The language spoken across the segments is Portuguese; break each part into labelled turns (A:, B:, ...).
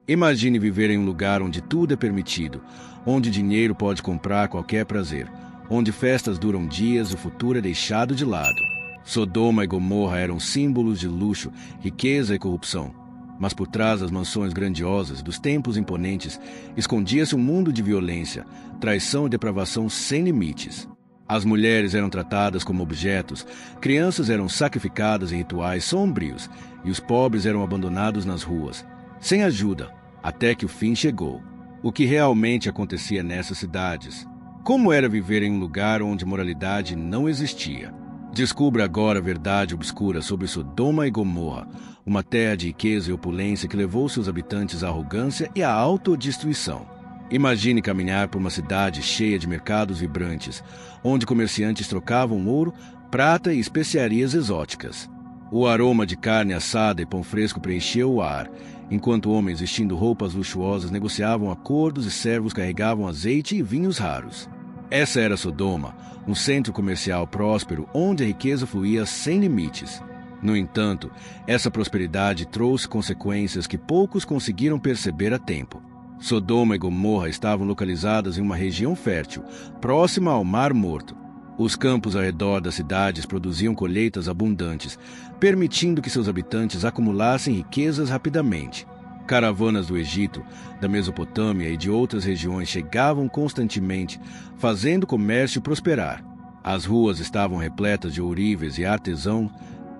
A: Imagine viver em um lugar onde tudo é permitido, onde dinheiro pode comprar qualquer prazer, onde festas duram dias e o futuro é deixado de lado. Sodoma e Gomorra eram símbolos de luxo, riqueza e corrupção. Mas por trás das mansões grandiosas, dos templos imponentes, escondia-se um mundo de violência, traição e depravação sem limites. As mulheres eram tratadas como objetos, crianças eram sacrificadas em rituais sombrios e os pobres eram abandonados nas ruas, sem ajuda, até que o fim chegou. O que realmente acontecia nessas cidades? Como era viver em um lugar onde moralidade não existia? Descubra agora a verdade obscura sobre Sodoma e Gomorra, uma terra de riqueza e opulência que levou seus habitantes à arrogância e à autodestruição. Imagine caminhar por uma cidade cheia de mercados vibrantes, onde comerciantes trocavam ouro, prata e especiarias exóticas. O aroma de carne assada e pão fresco preencheu o ar, enquanto homens vestindo roupas luxuosas negociavam acordos e servos carregavam azeite e vinhos raros. Essa era Sodoma, um centro comercial próspero onde a riqueza fluía sem limites. No entanto, essa prosperidade trouxe consequências que poucos conseguiram perceber a tempo. Sodoma e Gomorra estavam localizadas em uma região fértil, próxima ao Mar Morto. Os campos ao redor das cidades produziam colheitas abundantes, permitindo que seus habitantes acumulassem riquezas rapidamente. Caravanas do Egito, da Mesopotâmia e de outras regiões chegavam constantemente, fazendo o comércio prosperar. As ruas estavam repletas de ourives e artesãos,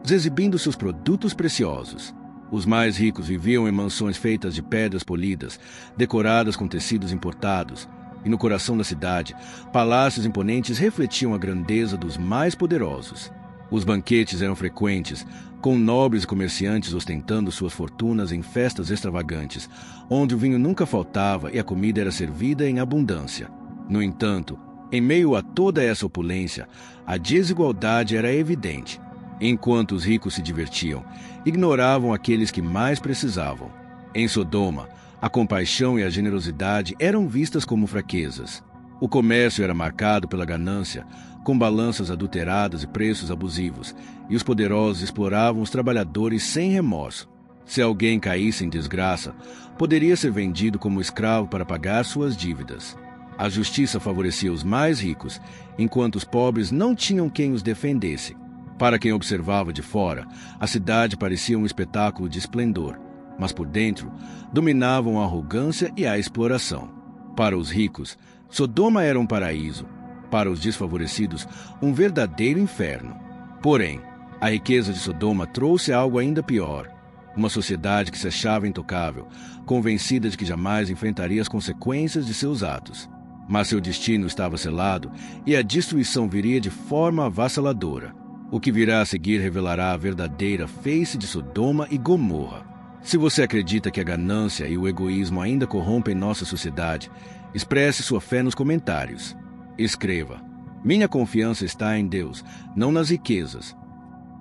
A: exibindo seus produtos preciosos. Os mais ricos viviam em mansões feitas de pedras polidas, decoradas com tecidos importados. E no coração da cidade, palácios imponentes refletiam a grandeza dos mais poderosos. Os banquetes eram frequentes, com nobres comerciantes ostentando suas fortunas em festas extravagantes, onde o vinho nunca faltava e a comida era servida em abundância. No entanto, em meio a toda essa opulência, a desigualdade era evidente. Enquanto os ricos se divertiam, ignoravam aqueles que mais precisavam. Em Sodoma, a compaixão e a generosidade eram vistas como fraquezas. O comércio era marcado pela ganância, com balanças adulteradas e preços abusivos, e os poderosos exploravam os trabalhadores sem remorso. Se alguém caísse em desgraça, poderia ser vendido como escravo para pagar suas dívidas. A justiça favorecia os mais ricos, enquanto os pobres não tinham quem os defendesse. Para quem observava de fora, a cidade parecia um espetáculo de esplendor, mas por dentro dominavam a arrogância e a exploração. Para os ricos, Sodoma era um paraíso. Para os desfavorecidos, um verdadeiro inferno. Porém, a riqueza de Sodoma trouxe algo ainda pior. Uma sociedade que se achava intocável, convencida de que jamais enfrentaria as consequências de seus atos. Mas seu destino estava selado e a destruição viria de forma avassaladora. O que virá a seguir revelará a verdadeira face de Sodoma e Gomorra. Se você acredita que a ganância e o egoísmo ainda corrompem nossa sociedade, expresse sua fé nos comentários. Escreva: minha confiança está em Deus, não nas riquezas.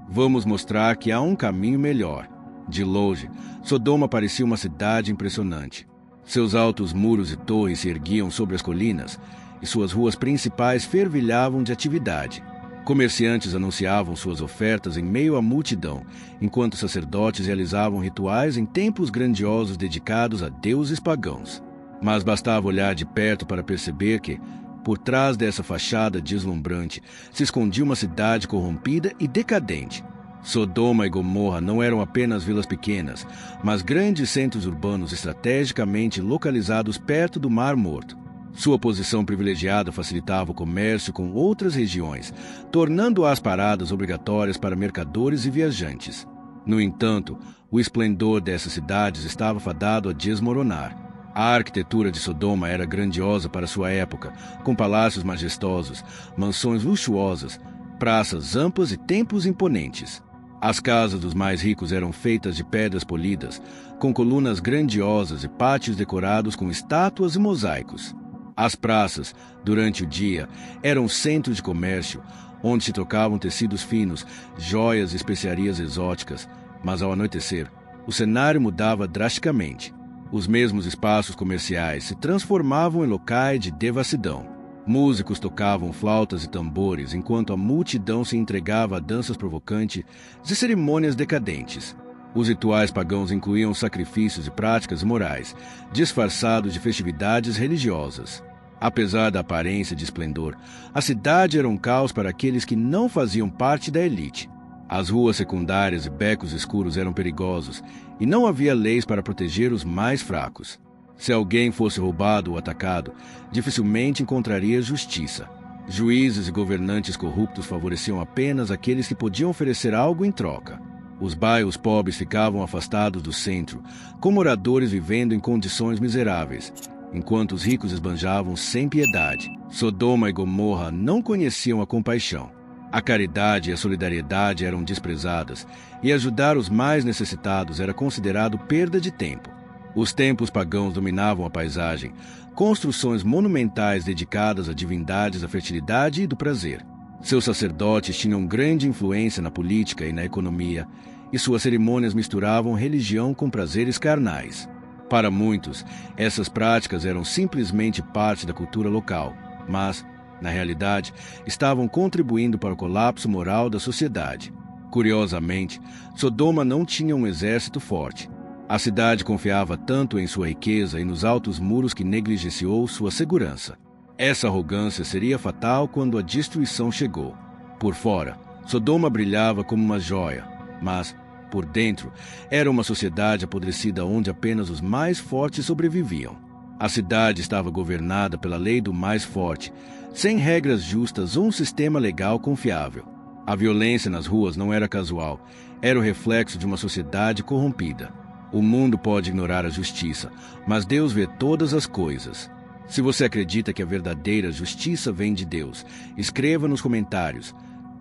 A: Vamos mostrar que há um caminho melhor. De longe, Sodoma parecia uma cidade impressionante. Seus altos muros e torres se erguiam sobre as colinas, e suas ruas principais fervilhavam de atividade. Comerciantes anunciavam suas ofertas em meio à multidão, enquanto sacerdotes realizavam rituais em templos grandiosos dedicados a deuses pagãos. Mas bastava olhar de perto para perceber que, por trás dessa fachada deslumbrante, se escondia uma cidade corrompida e decadente. Sodoma e Gomorra não eram apenas vilas pequenas, mas grandes centros urbanos estrategicamente localizados perto do Mar Morto. Sua posição privilegiada facilitava o comércio com outras regiões, tornando-as paradas obrigatórias para mercadores e viajantes. No entanto, o esplendor dessas cidades estava fadado a desmoronar. A arquitetura de Sodoma era grandiosa para sua época, com palácios majestosos, mansões luxuosas, praças amplas e templos imponentes. As casas dos mais ricos eram feitas de pedras polidas, com colunas grandiosas e pátios decorados com estátuas e mosaicos. As praças, durante o dia, eram centros de comércio, onde se trocavam tecidos finos, joias e especiarias exóticas, mas ao anoitecer, o cenário mudava drasticamente. Os mesmos espaços comerciais se transformavam em locais de devassidão. Músicos tocavam flautas e tambores, enquanto a multidão se entregava a danças provocantes e cerimônias decadentes. Os rituais pagãos incluíam sacrifícios e práticas morais, disfarçados de festividades religiosas. Apesar da aparência de esplendor, a cidade era um caos para aqueles que não faziam parte da elite. As ruas secundárias e becos escuros eram perigosos, e não havia leis para proteger os mais fracos. Se alguém fosse roubado ou atacado, dificilmente encontraria justiça. Juízes e governantes corruptos favoreciam apenas aqueles que podiam oferecer algo em troca. Os bairros pobres ficavam afastados do centro, com moradores vivendo em condições miseráveis, enquanto os ricos esbanjavam sem piedade. Sodoma e Gomorra não conheciam a compaixão. A caridade e a solidariedade eram desprezadas, e ajudar os mais necessitados era considerado perda de tempo. Os templos pagãos dominavam a paisagem, construções monumentais dedicadas a divindades da fertilidade e do prazer. Seus sacerdotes tinham grande influência na política e na economia, e suas cerimônias misturavam religião com prazeres carnais. Para muitos, essas práticas eram simplesmente parte da cultura local, mas, na realidade, estavam contribuindo para o colapso moral da sociedade. Curiosamente, Sodoma não tinha um exército forte. A cidade confiava tanto em sua riqueza e nos altos muros que negligenciou sua segurança. Essa arrogância seria fatal quando a destruição chegou. Por fora, Sodoma brilhava como uma joia, mas, por dentro, era uma sociedade apodrecida onde apenas os mais fortes sobreviviam. A cidade estava governada pela lei do mais forte, sem regras justas ou um sistema legal confiável. A violência nas ruas não era casual, era o reflexo de uma sociedade corrompida. O mundo pode ignorar a justiça, mas Deus vê todas as coisas. Se você acredita que a verdadeira justiça vem de Deus, escreva nos comentários: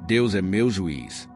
A: Deus é meu juiz.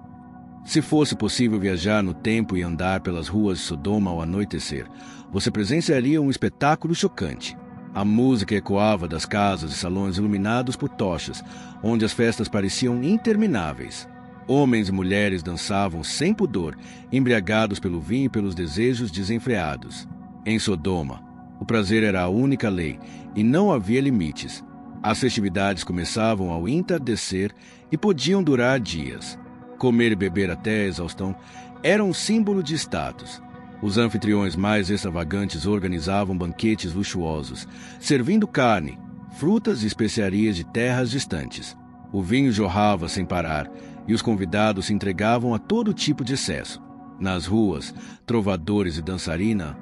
A: Se fosse possível viajar no tempo e andar pelas ruas de Sodoma ao anoitecer, você presenciaria um espetáculo chocante. A música ecoava das casas e salões iluminados por tochas, onde as festas pareciam intermináveis. Homens e mulheres dançavam sem pudor, embriagados pelo vinho e pelos desejos desenfreados. Em Sodoma, o prazer era a única lei, e não havia limites. As festividades começavam ao entardecer e podiam durar dias. Comer e beber até a exaustão era um símbolo de status. Os anfitriões mais extravagantes organizavam banquetes luxuosos, servindo carne, frutas e especiarias de terras distantes. O vinho jorrava sem parar, e os convidados se entregavam a todo tipo de excesso. Nas ruas, trovadores e dançarinas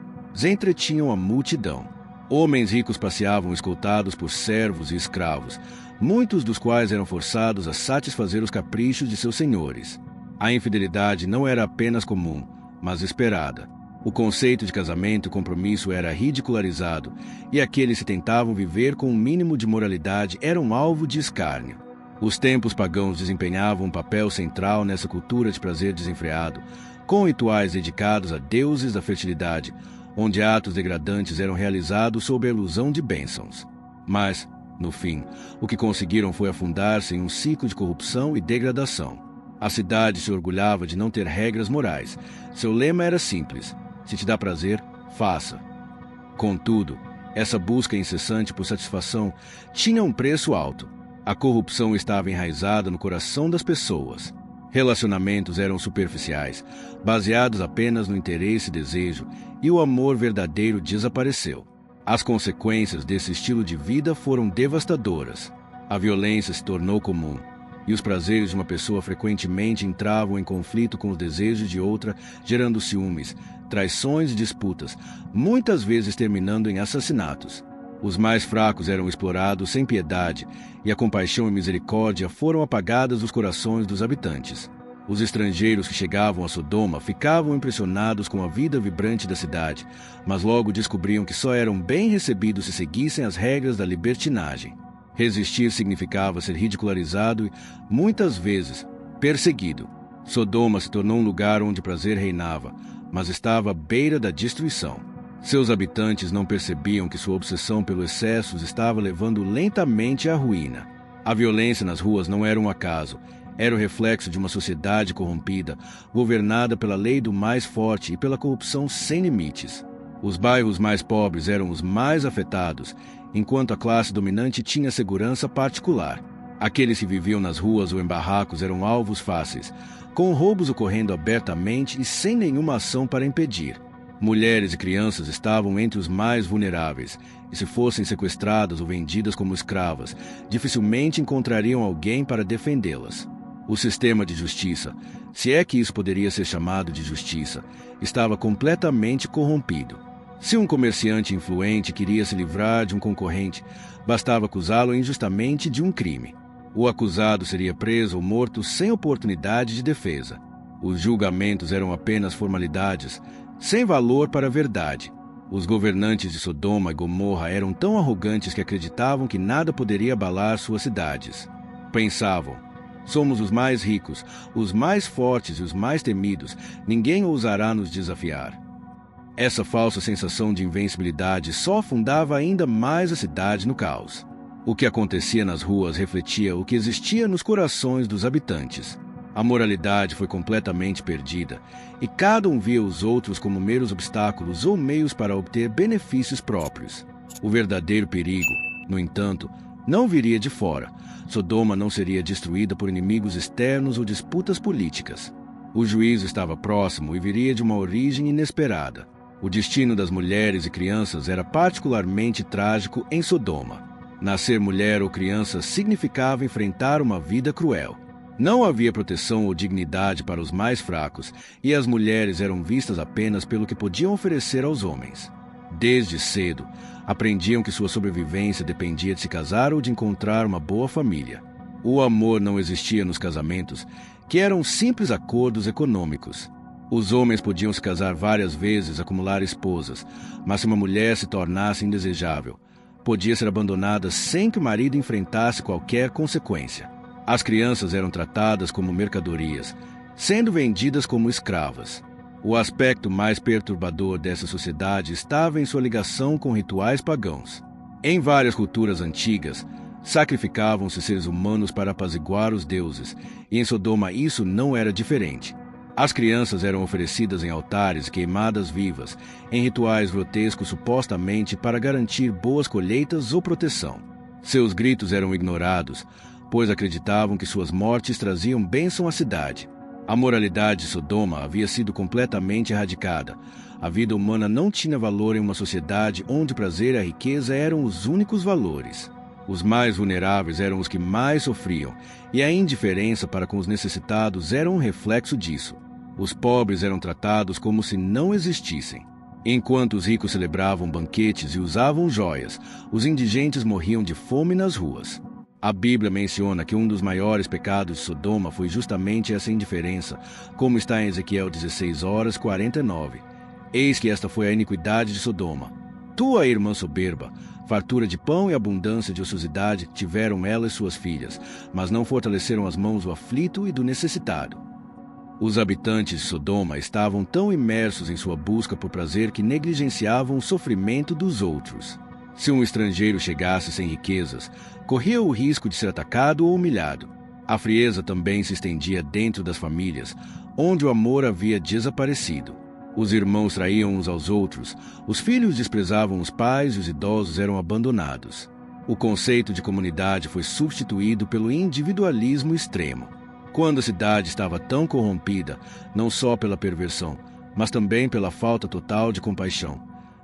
A: entretinham a multidão. Homens ricos passeavam escoltados por servos e escravos, muitos dos quais eram forçados a satisfazer os caprichos de seus senhores. A infidelidade não era apenas comum, mas esperada. O conceito de casamento e compromisso era ridicularizado, e aqueles que tentavam viver com um mínimo de moralidade eram alvo de escárnio. Os templos pagãos desempenhavam um papel central nessa cultura de prazer desenfreado, com rituais dedicados a deuses da fertilidade, onde atos degradantes eram realizados sob a ilusão de bênçãos. Mas, no fim, o que conseguiram foi afundar-se em um ciclo de corrupção e degradação. A cidade se orgulhava de não ter regras morais. Seu lema era simples: se te dá prazer, faça. Contudo, essa busca incessante por satisfação tinha um preço alto. A corrupção estava enraizada no coração das pessoas. Relacionamentos eram superficiais, baseados apenas no interesse e desejo, e o amor verdadeiro desapareceu. As consequências desse estilo de vida foram devastadoras. A violência se tornou comum, e os prazeres de uma pessoa frequentemente entravam em conflito com os desejos de outra, gerando ciúmes, traições e disputas, muitas vezes terminando em assassinatos. Os mais fracos eram explorados sem piedade, e a compaixão e misericórdia foram apagadas dos corações dos habitantes. Os estrangeiros que chegavam a Sodoma ficavam impressionados com a vida vibrante da cidade, mas logo descobriam que só eram bem recebidos se seguissem as regras da libertinagem. Resistir significava ser ridicularizado e, muitas vezes, perseguido. Sodoma se tornou um lugar onde o prazer reinava, mas estava à beira da destruição. Seus habitantes não percebiam que sua obsessão pelo excesso os estava levando lentamente à ruína. A violência nas ruas não era um acaso, era o reflexo de uma sociedade corrompida, governada pela lei do mais forte e pela corrupção sem limites. Os bairros mais pobres eram os mais afetados, enquanto a classe dominante tinha segurança particular. Aqueles que viviam nas ruas ou em barracos eram alvos fáceis, com roubos ocorrendo abertamente e sem nenhuma ação para impedir. Mulheres e crianças estavam entre os mais vulneráveis, e se fossem sequestradas ou vendidas como escravas, dificilmente encontrariam alguém para defendê-las. O sistema de justiça, se é que isso poderia ser chamado de justiça, estava completamente corrompido. Se um comerciante influente queria se livrar de um concorrente, bastava acusá-lo injustamente de um crime. O acusado seria preso ou morto sem oportunidade de defesa. Os julgamentos eram apenas formalidades, sem valor para a verdade. Os governantes de Sodoma e Gomorra eram tão arrogantes que acreditavam que nada poderia abalar suas cidades. Pensavam: somos os mais ricos, os mais fortes e os mais temidos, ninguém ousará nos desafiar. Essa falsa sensação de invencibilidade só afundava ainda mais a cidade no caos. O que acontecia nas ruas refletia o que existia nos corações dos habitantes. A moralidade foi completamente perdida, e cada um via os outros como meros obstáculos ou meios para obter benefícios próprios. O verdadeiro perigo, no entanto, não viria de fora. Sodoma não seria destruída por inimigos externos ou disputas políticas. O juízo estava próximo e viria de uma origem inesperada. O destino das mulheres e crianças era particularmente trágico em Sodoma. Nascer mulher ou criança significava enfrentar uma vida cruel. Não havia proteção ou dignidade para os mais fracos, e as mulheres eram vistas apenas pelo que podiam oferecer aos homens. Desde cedo, aprendiam que sua sobrevivência dependia de se casar ou de encontrar uma boa família. O amor não existia nos casamentos, que eram simples acordos econômicos. Os homens podiam se casar várias vezes, acumular esposas, mas se uma mulher se tornasse indesejável, podia ser abandonada sem que o marido enfrentasse qualquer consequência. As crianças eram tratadas como mercadorias, sendo vendidas como escravas. O aspecto mais perturbador dessa sociedade estava em sua ligação com rituais pagãos. Em várias culturas antigas, sacrificavam-se seres humanos para apaziguar os deuses, e em Sodoma isso não era diferente. As crianças eram oferecidas em altares e queimadas vivas, em rituais grotescos supostamente para garantir boas colheitas ou proteção. Seus gritos eram ignorados, pois acreditavam que suas mortes traziam bênção à cidade. A moralidade de Sodoma havia sido completamente erradicada. A vida humana não tinha valor em uma sociedade onde o prazer e a riqueza eram os únicos valores. Os mais vulneráveis eram os que mais sofriam, e a indiferença para com os necessitados era um reflexo disso. Os pobres eram tratados como se não existissem. Enquanto os ricos celebravam banquetes e usavam joias, os indigentes morriam de fome nas ruas. A Bíblia menciona que um dos maiores pecados de Sodoma foi justamente essa indiferença, como está em Ezequiel 16:49. Eis que esta foi a iniquidade de Sodoma. Tua irmã soberba, fartura de pão e abundância de ociosidade tiveram ela e suas filhas, mas não fortaleceram as mãos do aflito e do necessitado. Os habitantes de Sodoma estavam tão imersos em sua busca por prazer que negligenciavam o sofrimento dos outros. Se um estrangeiro chegasse sem riquezas, corria o risco de ser atacado ou humilhado. A frieza também se estendia dentro das famílias, onde o amor havia desaparecido. Os irmãos traíam uns aos outros, os filhos desprezavam os pais e os idosos eram abandonados. O conceito de comunidade foi substituído pelo individualismo extremo. Quando a cidade estava tão corrompida, não só pela perversão, mas também pela falta total de compaixão,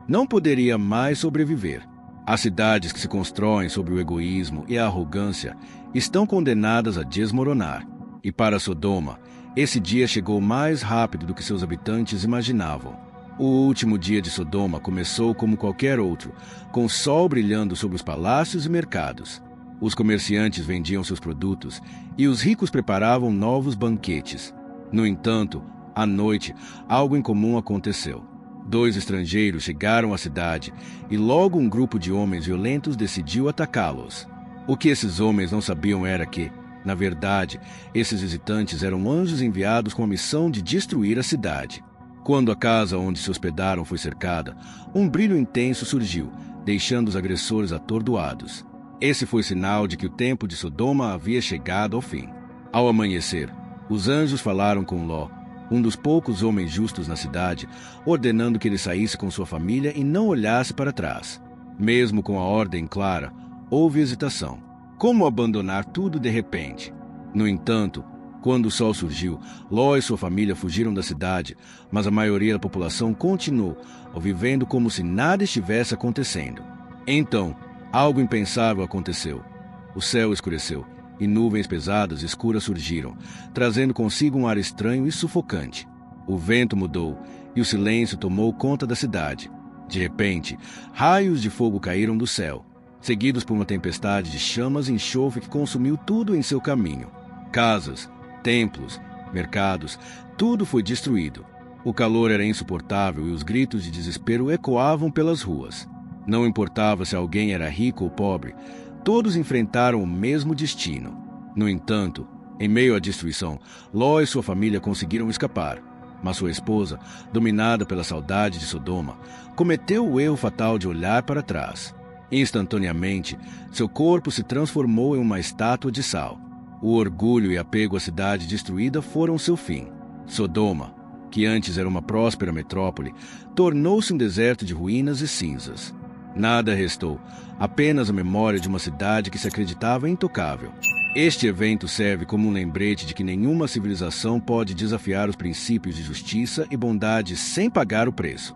A: não poderia mais sobreviver. As cidades que se constroem sobre o egoísmo e a arrogância estão condenadas a desmoronar. E para Sodoma, esse dia chegou mais rápido do que seus habitantes imaginavam. O último dia de Sodoma começou como qualquer outro, com o sol brilhando sobre os palácios e mercados. Os comerciantes vendiam seus produtos e os ricos preparavam novos banquetes. No entanto, à noite, algo incomum aconteceu. 2 estrangeiros chegaram à cidade e logo um grupo de homens violentos decidiu atacá-los. O que esses homens não sabiam era que, na verdade, esses visitantes eram anjos enviados com a missão de destruir a cidade. Quando a casa onde se hospedaram foi cercada, um brilho intenso surgiu, deixando os agressores atordoados. Esse foi sinal de que o tempo de Sodoma havia chegado ao fim. Ao amanhecer, os anjos falaram com Ló, um dos poucos homens justos na cidade, ordenando que ele saísse com sua família e não olhasse para trás. Mesmo com a ordem clara, houve hesitação. Como abandonar tudo de repente? No entanto, quando o sol surgiu, Ló e sua família fugiram da cidade, mas a maioria da população continuou, vivendo como se nada estivesse acontecendo. Então, algo impensável aconteceu. O céu escureceu, e nuvens pesadas e escuras surgiram, trazendo consigo um ar estranho e sufocante. O vento mudou, e o silêncio tomou conta da cidade. De repente, raios de fogo caíram do céu, seguidos por uma tempestade de chamas e enxofre que consumiu tudo em seu caminho. Casas, templos, mercados, tudo foi destruído. O calor era insuportável e os gritos de desespero ecoavam pelas ruas. Não importava se alguém era rico ou pobre, todos enfrentaram o mesmo destino. No entanto, em meio à destruição, Ló e sua família conseguiram escapar. Mas sua esposa, dominada pela saudade de Sodoma, cometeu o erro fatal de olhar para trás. Instantaneamente, seu corpo se transformou em uma estátua de sal. O orgulho e apego à cidade destruída foram seu fim. Sodoma, que antes era uma próspera metrópole, tornou-se um deserto de ruínas e cinzas. Nada restou, apenas a memória de uma cidade que se acreditava intocável. Este evento serve como um lembrete de que nenhuma civilização pode desafiar os princípios de justiça e bondade sem pagar o preço.